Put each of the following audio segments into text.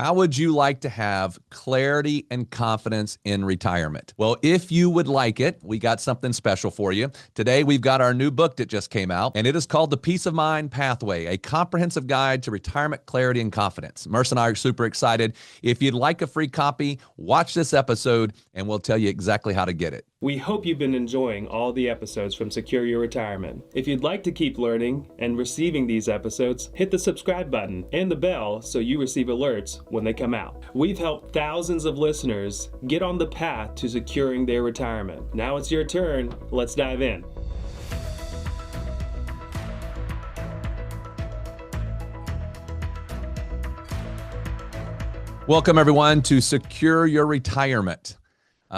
How would you like to have clarity and confidence in retirement? Well, if you would like it, we got something special for you. Today, we've got our new book that just came out, and it is called The Peace of Mind Pathway, a comprehensive guide to retirement clarity and confidence. Merce and I are super excited. If you'd like a free copy, watch this episode, and we'll tell you exactly how to get it. We hope you've been enjoying all the episodes from Secure Your Retirement. If you'd like to keep learning and receiving these episodes, hit the subscribe button and the bell so you receive alerts when they come out. We've helped thousands of listeners get on the path to securing their retirement. Now it's your turn. Let's dive in. Welcome, everyone, to Secure Your Retirement.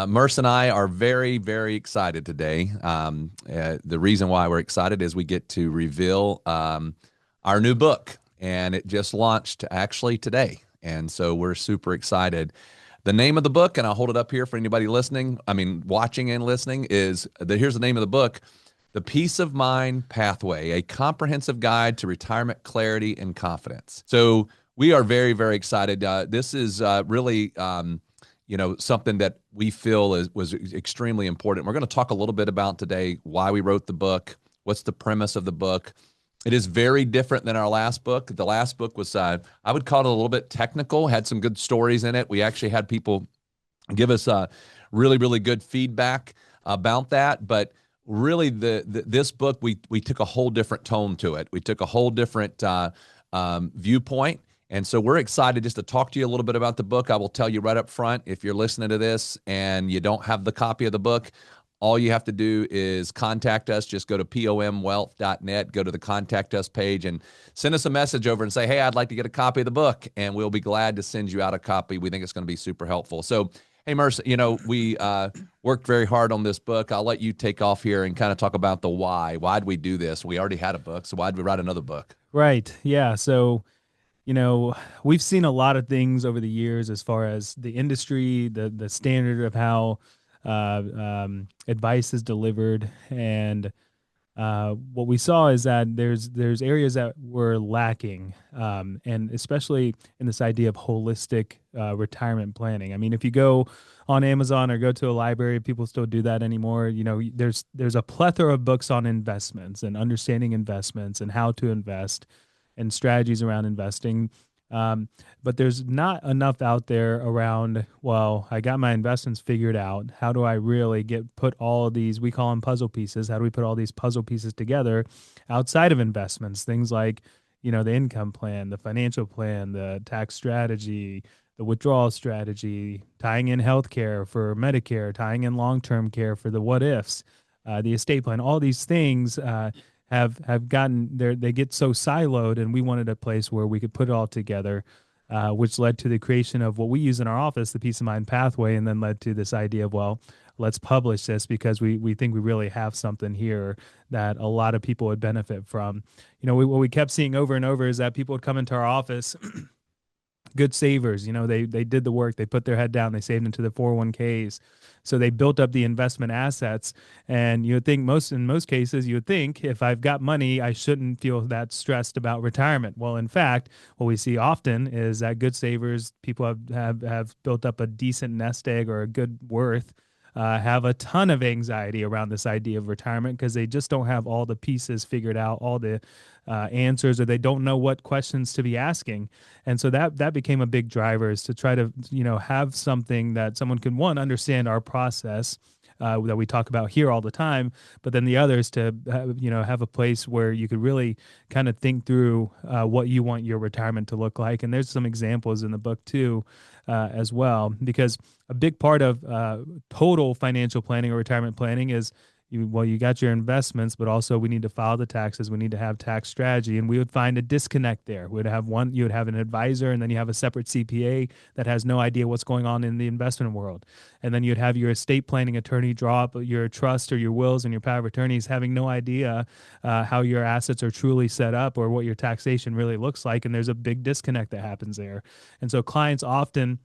Merce and I are very, very excited today. The reason why we're excited is we get to reveal our new book, and it just launched actually today. And so we're super excited. The name of the book, and I'll hold it up here for anybody watching and listening, here's the name of the book, The Peace of Mind Pathway, a comprehensive guide to retirement clarity and confidence. So we are very, very excited. This is really something that we feel was extremely important. We're going to talk a little bit about today why we wrote the book, what's the premise of the book. It is very different than our last book. The last book was, I would call it a little bit technical, had some good stories in it. We actually had people give us really, really good feedback about that. But really, this book, we took a whole different tone to it. We took a whole different viewpoint. And so we're excited just to talk to you a little bit about the book. I will tell you right up front, if you're listening to this and you don't have the copy of the book, all you have to do is contact us. Just go to pomwealth.net, go to the contact us page, and send us a message over and say, hey, I'd like to get a copy of the book, and we'll be glad to send you out a copy. We think it's going to be super helpful. So, hey, Merce, we worked very hard on this book. I'll let you take off here and kind of talk about the why. Why'd we do this? We already had a book, so why'd we write another book? Right. Yeah. So, we've seen a lot of things over the years as far as the industry, the standard of how advice is delivered, and what we saw is that there's areas that were lacking, and especially in this idea of holistic retirement planning. I mean, if you go on Amazon or go to a library, people still do that anymore. There's a plethora of books on investments and understanding investments and how to invest and strategies around investing. But there's not enough out there around, well, I got my investments figured out. How do I really put all of these, we call them puzzle pieces. How do we put all these puzzle pieces together outside of investments? Things like, the income plan, the financial plan, the tax strategy, the withdrawal strategy, tying in healthcare for Medicare, tying in long-term care for the what ifs, the estate plan, all these things, have gotten there. They get so siloed, and we wanted a place where we could put it all together, which led to the creation of what we use in our office, the Peace of Mind Pathway, and then led to this idea of, well, let's publish this because we think we really have something here that a lot of people would benefit from. What we kept seeing over and over is that people would come into our office, good savers, they did the work, they put their head down, they saved into the 401ks. So they built up the investment assets, and you would think in most cases, you would think if I've got money, I shouldn't feel that stressed about retirement. Well, in fact, what we see often is that good savers, people have built up a decent nest egg or a good worth, have a ton of anxiety around this idea of retirement because they just don't have all the pieces figured out, all the answers, or they don't know what questions to be asking. And so that became a big driver, is to try to have something that someone can, one, understand our process that we talk about here all the time, but then the other is to have a place where you could really kind of think through what you want your retirement to look like. And there's some examples in the book too, as well, because a big part of total financial planning or retirement planning is you got your investments, but also we need to file the taxes. We need to have tax strategy, and we would find a disconnect there. You would have an advisor, and then you have a separate CPA that has no idea what's going on in the investment world. And then you'd have your estate planning attorney draw up your trust or your wills and your power of attorneys, having no idea how your assets are truly set up or what your taxation really looks like. And there's a big disconnect that happens there. And so clients often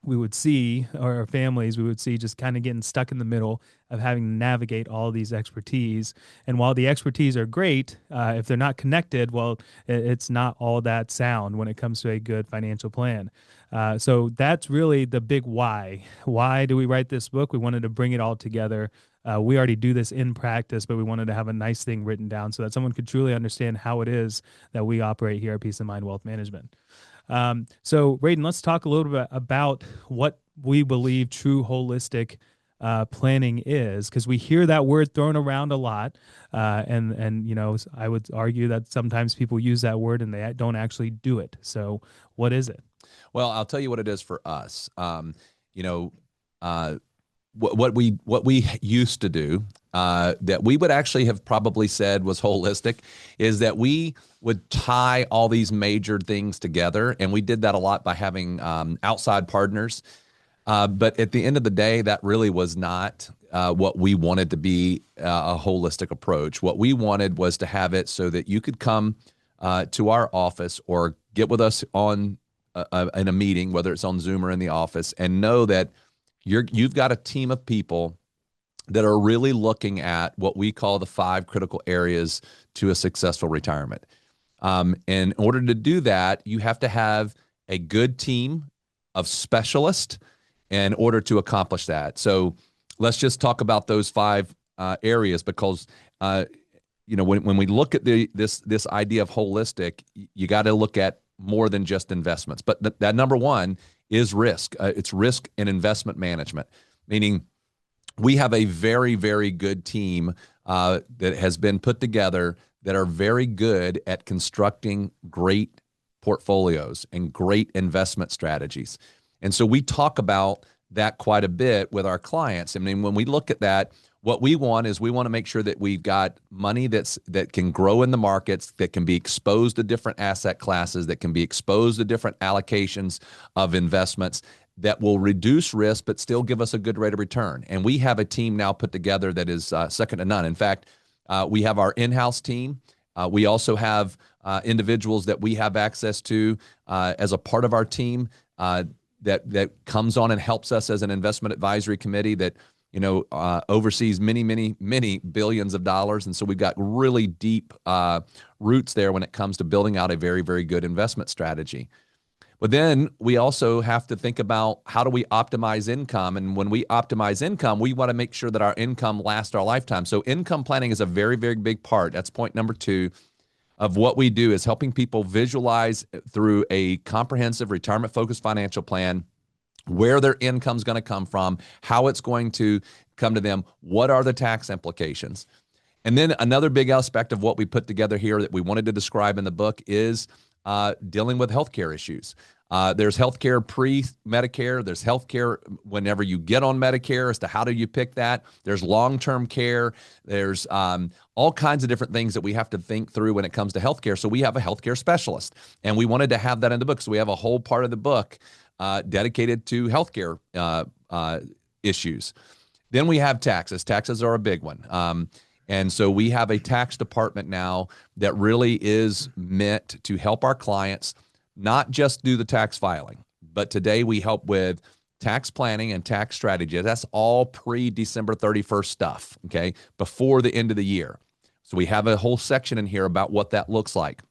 we would see, or our families, we would see just kind of getting stuck in the middle of having to navigate all these expertise. And while the expertise are great, if they're not connected, well, it's not all that sound when it comes to a good financial plan. So that's really the big why. Why do we write this book? We wanted to bring it all together. We already do this in practice, but we wanted to have a nice thing written down so that someone could truly understand how it is that we operate here at Peace of Mind Wealth Management. So, Radon, let's talk a little bit about what we believe true holistic planning is, because we hear that word thrown around a lot, and you know, I would argue that sometimes people use that word and they don't actually do it. So, what is it? Well, I'll tell you what it is for us. You know, what we used to do that we would actually have probably said was holistic is that we would tie all these major things together, and we did that a lot by having outside partners. But at the end of the day, that really was not what we wanted to be a holistic approach. What we wanted was to have it so that you could come to our office or get with us on in a meeting, whether it's on Zoom or in the office, and know that you've got a team of people that are really looking at what we call the 5 critical areas to a successful retirement. In order to do that, you have to have a good team of specialists in order to accomplish that. So let's just talk about those 5 areas, because you know, when we look at this idea of holistic, you got to look at more than just investments. But that number one is risk. It's risk and investment management, meaning we have a very, very good team that has been put together that are very good at constructing great portfolios and great investment strategies. And so we talk about that quite a bit with our clients. I mean, when we look at that, what we want is we want to make sure that we've got money that can grow in the markets, that can be exposed to different asset classes, that can be exposed to different allocations of investments, that will reduce risk but still give us a good rate of return. And we have a team now put together that is second to none. In fact, we have our in-house team. We also have individuals that we have access to as a part of our team that comes on and helps us as an investment advisory committee that oversees many billions of dollars. And so we've got really deep roots there when it comes to building out a very, very good investment strategy. But then we also have to think about how do we optimize income? And when we optimize income, we want to make sure that our income lasts our lifetime. So income planning is a very, very big part. That's point number 2 of what we do, is helping people visualize through a comprehensive retirement-focused financial plan where their income is going to come from, how it's going to come to them, what are the tax implications. And then another big aspect of what we put together here that we wanted to describe in the book is dealing with healthcare issues. There's healthcare pre-Medicare. There's healthcare whenever you get on Medicare as to how do you pick that. There's long-term care. There's all kinds of different things that we have to think through when it comes to healthcare. So we have a healthcare specialist, and we wanted to have that in the book. So we have a whole part of the book dedicated to healthcare issues. Then we have taxes. Taxes are a big one. And so we have a tax department now that really is meant to help our clients not just do the tax filing, but today we help with tax planning and tax strategy. That's all pre-December 31st stuff, okay, before the end of the year. So we have a whole section in here about what that looks like.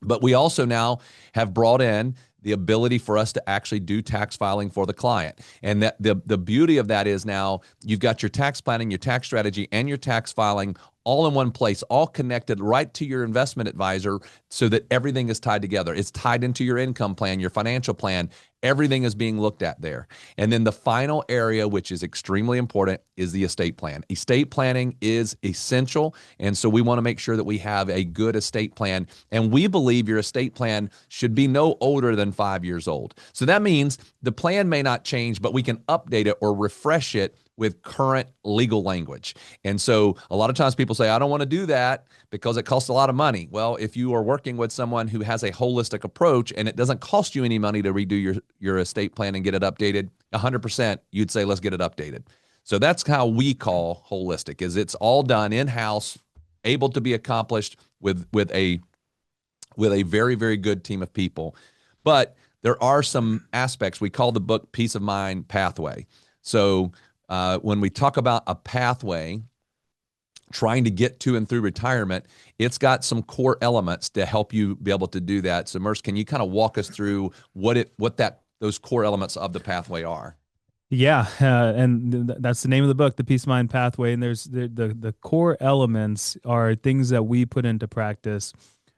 But we also now have brought in the ability for us to actually do tax filing for the client. And that the beauty of that is now you've got your tax planning, your tax strategy, and your tax filing all in one place, all connected right to your investment advisor so that everything is tied together. It's tied into your income plan, your financial plan. Everything is being looked at there. And then the final area, which is extremely important, is the estate plan. Estate planning is essential. And so we want to make sure that we have a good estate plan. And we believe your estate plan should be no older than 5 years old. So that means the plan may not change, but we can update it or refresh it with current legal language. And so a lot of times people say, I don't want to do that because it costs a lot of money. Well, if you are working with someone who has a holistic approach and it doesn't cost you any money to redo your estate plan and get it updated, 100%, you'd say, let's get it updated. So that's how we call holistic, is it's all done in-house, able to be accomplished with a very, very good team of people. But there are some aspects. We call the book Peace of Mind Pathway. So when we talk about a pathway, trying to get to and through retirement, it's got some core elements to help you be able to do that. So Merce, can you kind of walk us through those core elements of the pathway are? Yeah, and that's the name of the book, The Peace of Mind Pathway. And there's the core elements are things that we put into practice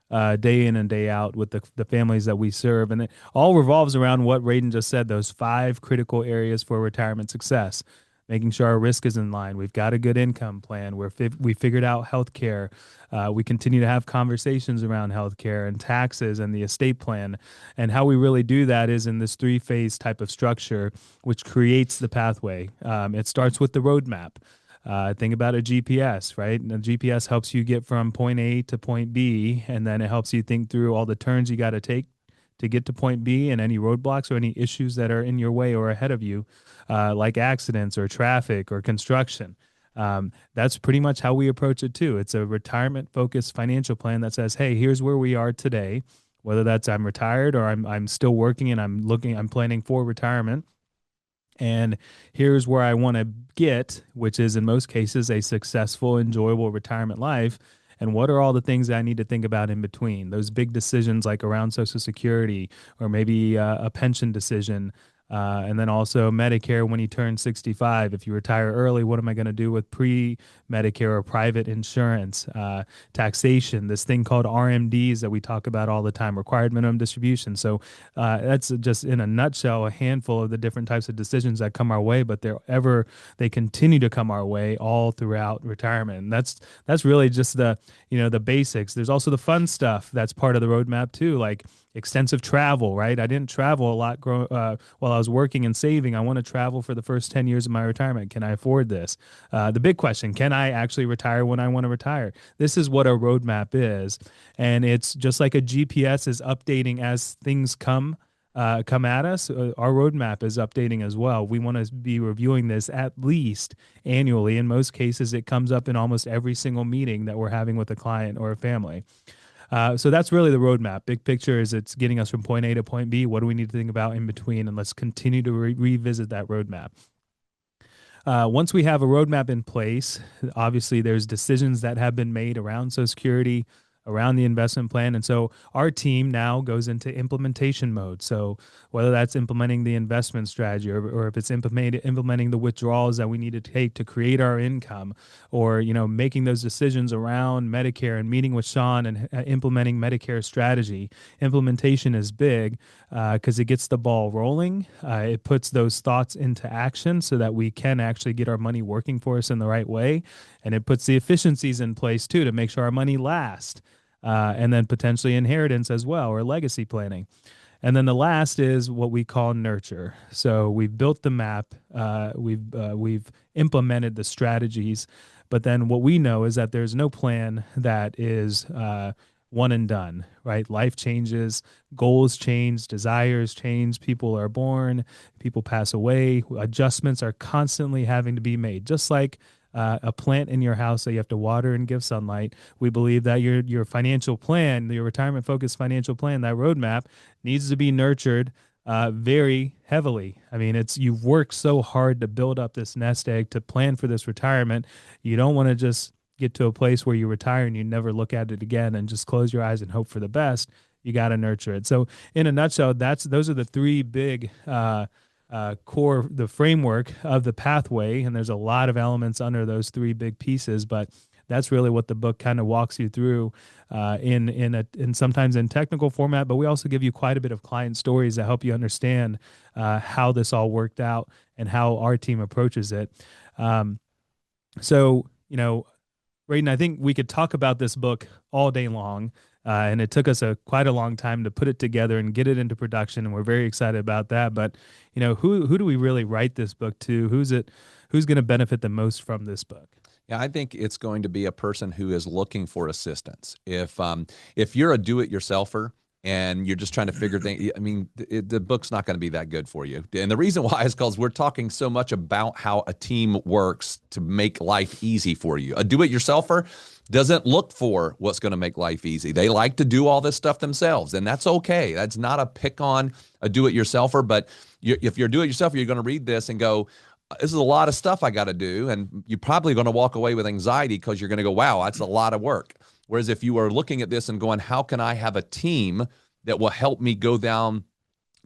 day in and day out with the families that we serve. And it all revolves around what Radon just said, those 5 critical areas for retirement success. Making sure our risk is in line. We've got a good income plan. We figured out healthcare. We continue to have conversations around healthcare and taxes and the estate plan. And how we really do that is in this 3-phase type of structure, which creates the pathway. It starts with the roadmap. Think about a GPS, right? And the GPS helps you get from point A to point B, and then it helps you think through all the turns you got to take to get to point B and any roadblocks or any issues that are in your way or ahead of you, like accidents or traffic or construction. That's pretty much how we approach it too. It's a retirement-focused financial plan that says, hey, here's where we are today, whether that's I'm retired or I'm still working and I'm planning for retirement. And here's where I want to get, which is in most cases a successful, enjoyable retirement life. And what are all the things that I need to think about in between? Those big decisions like around Social Security or maybe a pension decision. And then also Medicare when you turn 65. If you retire early, what am I going to do with pre-Medicare or private insurance? Taxation, this thing called RMDs that we talk about all the time, required minimum distribution. So that's just in a nutshell a handful of the different types of decisions that come our way, but they continue to come our way all throughout retirement. And that's really just the basics. There's also the fun stuff that's part of the roadmap too, like extensive travel, right? I didn't travel a lot while I was working and saving. I want to travel for the first 10 years of my retirement. Can I afford this? The big question, can I actually retire when I want to retire? This is what a roadmap is. And it's just like a GPS is updating as things come at us. Our roadmap is updating as well. We want to be reviewing this at least annually. In most cases, it comes up in almost every single meeting that we're having with a client or a family. So that's really the roadmap. Big picture is it's getting us from point A to point B. What do we need to think about in between? And let's continue to revisit that roadmap. Once we have a roadmap in place, obviously there's decisions that have been made around Social Security, around the investment plan. And so our team now goes into implementation mode. So whether that's implementing the investment strategy or if it's implementing the withdrawals that we need to take to create our income, or making those decisions around Medicare and meeting with Sean and implementing Medicare strategy. Implementation is big because it gets the ball rolling. It puts those thoughts into action so that we can actually get our money working for us in the right way. And it puts the efficiencies in place too to make sure our money lasts. And then potentially inheritance as well, or legacy planning. And then the last is what we call nurture. So we've built the map, we've implemented the strategies, but then what we know is that there's no plan that is one and done, right? Life changes, goals change, desires change, people are born, people pass away, adjustments are constantly having to be made, just like a plant in your house that you have to water and give sunlight. We believe that your financial plan, your retirement-focused financial plan, that roadmap needs to be nurtured very heavily. I mean, you've worked so hard to build up this nest egg to plan for this retirement. You don't want to just get to a place where you retire and you never look at it again and just close your eyes and hope for the best. You got to nurture it. So in a nutshell, those are the 3 big core, the framework of the pathway, and there's a lot of elements under those 3 big pieces, but that's really what the book kind of walks you through in sometimes in technical format, but we also give you quite a bit of client stories that help you understand how this all worked out and how our team approaches it. So, Radon, I think we could talk about this book all day long. And it took us quite a long time to put it together and get it into production, and we're very excited about that. But who do we really write this book to? Who's going to benefit the most from this book? Yeah, I think it's going to be a person who is looking for assistance. If you're a do-it-yourselfer, and you're just trying to figure things. I mean, the book's not going to be that good for you. And the reason why is because we're talking so much about how a team works to make life easy for you. A do-it-yourselfer doesn't look for what's going to make life easy. They like to do all this stuff themselves, and that's okay. That's not a pick on a do-it-yourselfer, but if you're a do-it-yourselfer, you're going to read this and go, this is a lot of stuff I got to do, and you're probably going to walk away with anxiety because you're going to go, wow, that's a lot of work. Whereas if you are looking at this and going, how can I have a team that will help me go down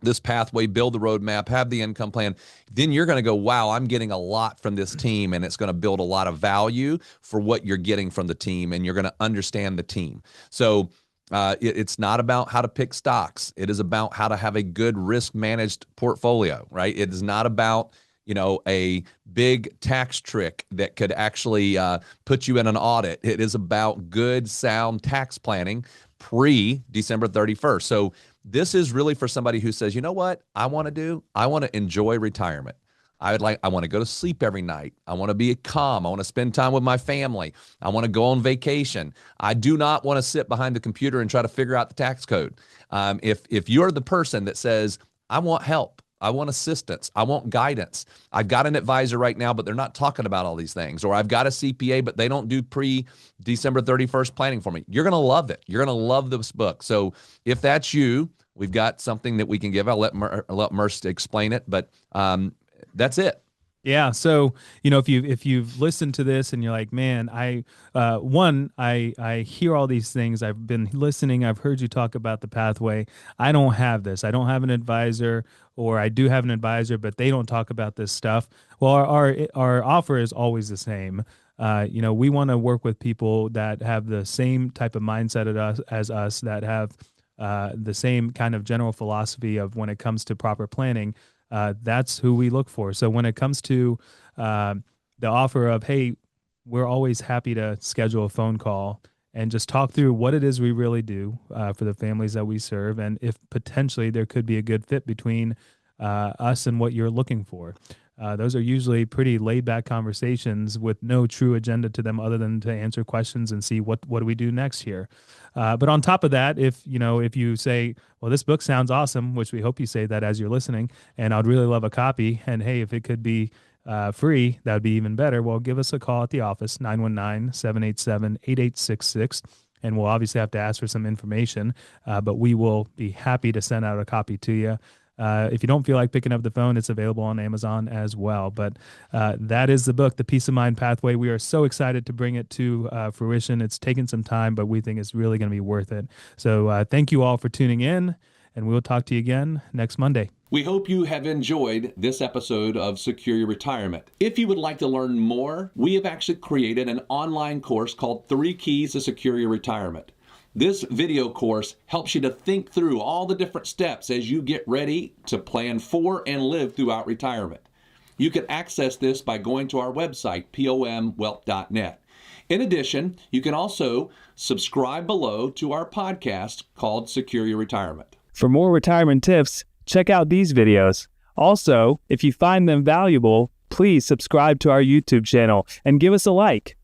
this pathway, build the roadmap, have the income plan, then you're going to go, wow, I'm getting a lot from this team, and it's going to build a lot of value for what you're getting from the team, and you're going to understand the team. So it's not about how to pick stocks. It is about how to have a good risk managed portfolio, right? It is not about a big tax trick that could actually put you in an audit. It is about good, sound tax planning pre-December 31st. So this is really for somebody who says, you know what I want to do? I want to enjoy retirement. I want to go to sleep every night. I want to be calm. I want to spend time with my family. I want to go on vacation. I do not want to sit behind the computer and try to figure out the tax code. If you're the person that says, I want help, I want assistance, I want guidance, I've got an advisor right now, but they're not talking about all these things, or I've got a CPA, but they don't do pre-December 31st planning for me, you're going to love it. You're going to love this book. So if that's you, we've got something that we can give. I'll let Merce explain it, but that's it. Yeah. So, if you've listened to this and you're like, man, I hear all these things. I've been listening. I've heard you talk about the pathway. I don't have this. I don't have an advisor, or I do have an advisor, but they don't talk about this stuff. Well, our offer is always the same. We want to work with people that have the same type of mindset as us, that have the same kind of general philosophy of when it comes to proper planning. That's who we look for. So when it comes to the offer of, hey, we're always happy to schedule a phone call and just talk through what it is we really do for the families that we serve, and if potentially there could be a good fit between us and what you're looking for. Those are usually pretty laid-back conversations with no true agenda to them other than to answer questions and see what do we do next here. But on top of that, if you say, well, this book sounds awesome, which we hope you say that as you're listening, and I'd really love a copy, and hey, if it could be free, that would be even better. Well, give us a call at the office, 919-787-8866. And we'll obviously have to ask for some information, but we will be happy to send out a copy to you. If you don't feel like picking up the phone, it's available on Amazon as well. But that is the book, The Peace of Mind Pathway. We are so excited to bring it to fruition. It's taken some time, but we think it's really going to be worth it. So thank you all for tuning in, and we'll talk to you again next Monday. We hope you have enjoyed this episode of Secure Your Retirement. If you would like to learn more, we have actually created an online course called 3 Keys to Secure Your Retirement. This video course helps you to think through all the different steps as you get ready to plan for and live throughout retirement. You can access this by going to our website, pomwealth.net. In addition, you can also subscribe below to our podcast called Secure Your Retirement. For more retirement tips, check out these videos. Also, if you find them valuable, please subscribe to our YouTube channel and give us a like.